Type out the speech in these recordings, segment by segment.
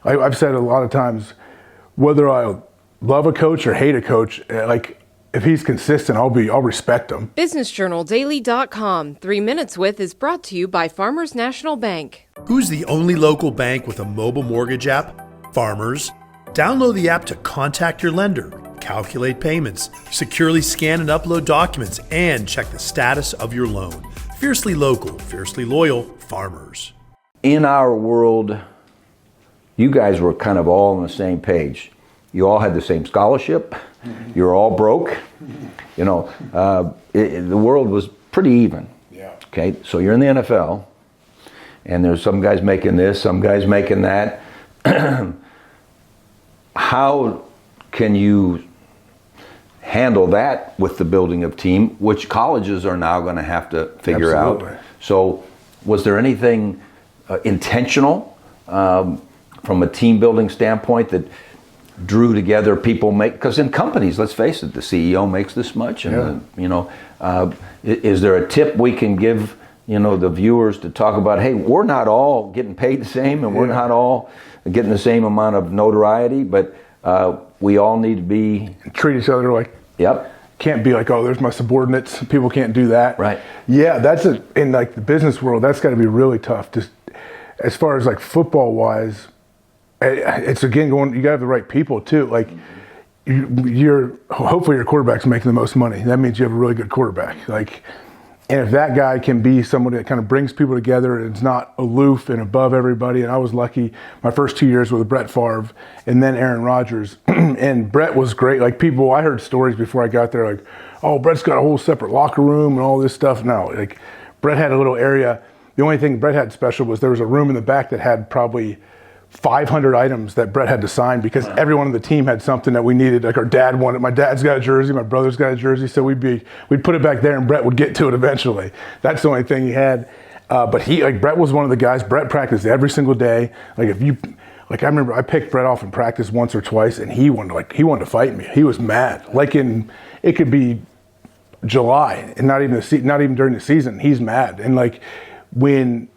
I've said a lot of times, whether I love a coach or hate a coach, like if he's consistent, I'll respect him. BusinessJournalDaily.com. 3 Minutes With is brought to you by Farmers National Bank. Who's the only local bank with a mobile mortgage app? Farmers. Download the app to contact your lender, calculate payments, securely scan and upload documents, and check the status of your loan. Fiercely local, fiercely loyal, Farmers. In our world, you guys were kind of all on the same page. You all had the same scholarship. You're all broke. You know, the world was pretty even. Yeah. Okay, so you're in the NFL, and there's some guys making this, some guys making that. How can you handle that with the building of team, which colleges are now going to have to figure Absolutely. out? So, was there anything intentional from a team building standpoint that drew together people? Because in companies, let's face it, the CEO makes this much, and is there a tip we can give the viewers to talk about? Hey, we're not all getting paid the same, and we're not all getting the same amount of notoriety, but we all need to be treat each other like. Yep. Can't be like, oh, there's my subordinates. People can't do that. Right. Yeah, in like the business world, that's got to be really tough. Just as far as like football wise, it's again going. You got to have the right people too. Like hopefully your quarterback's making the most money. That means you have a really good quarterback. Like, and if that guy can be somebody that kind of brings people together and is not aloof and above everybody. And I was lucky my first 2 years with Brett Favre and then Aaron Rodgers. And Brett was great. Like I heard stories before I got there like, oh, Brett's got a whole separate locker room and all this stuff. No, like Brett had a little area. The only thing Brett had special was there was a room in the back that had probably 500 items that Brett had to sign because everyone on the team had something that we needed. Like our dad wanted, my dad's got a jersey, my brother's got a jersey, so we'd put it back there and Brett would get to it eventually. That's the only thing he had. But Brett was one of the guys. Brett practiced every single day. I remember I picked Brett off in practice once or twice, and he wanted to fight me. He was mad. It could be July and not even during the season. He's mad. And when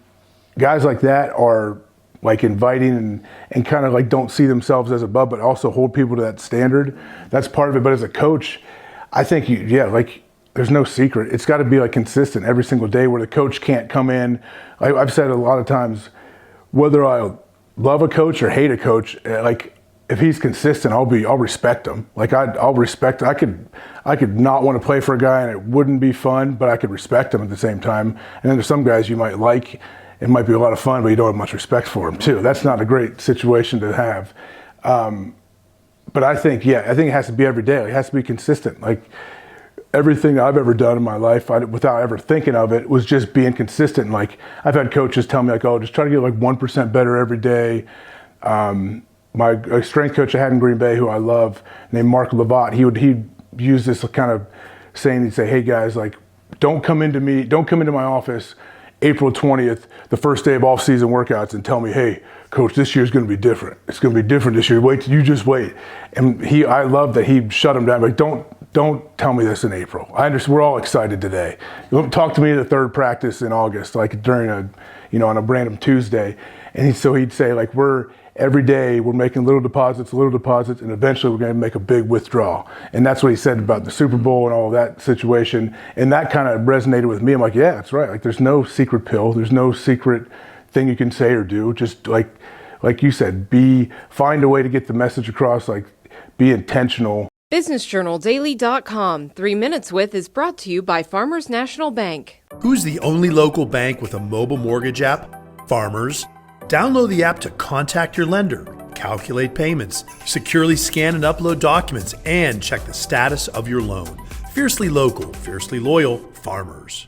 guys like that are inviting and kind of don't see themselves as above, but also hold people to that standard. That's part of it. But as a coach, I think there's no secret. It's got to be consistent every single day where the coach can't come in. I've said a lot of times, whether I love a coach or hate a coach, if he's consistent, I'll respect him. I'll respect. I could not want to play for a guy and it wouldn't be fun, but I could respect him at the same time. And then there's some guys you might like. It might be a lot of fun, but you don't have much respect for him too. That's not a great situation to have. But I think it has to be every day. It has to be consistent. Everything I've ever done in my life, without ever thinking of it, was just being consistent. I've had coaches tell me oh, just try to get 1% better every day. My strength coach I had in Green Bay, who I love, named Mark Lavatt, he'd use this kind of saying. He'd say, "Hey guys, don't come into my office April 20th, the first day of off-season workouts, and tell me, hey, coach, this year's going to be different. It's going to be different this year. You just wait." And I love that he shut him down. Don't tell me this in April. I understand. We're all excited today. Talk to me at the third practice in August, during on a random Tuesday. And he'd say, every day we're making little deposits, and eventually we're going to make a big withdrawal. And that's what he said about the Super Bowl and all of that situation. And that kind of resonated with me. I'm like, yeah, that's right. There's no secret pill. There's no secret thing you can say or do. Just like you said, find a way to get the message across, be intentional. BusinessJournalDaily.com. 3 Minutes With is brought to you by Farmers National Bank. Who's the only local bank with a mobile mortgage app? Farmers. Download the app to contact your lender, calculate payments, securely scan and upload documents, and check the status of your loan. Fiercely local, fiercely loyal, Farmers.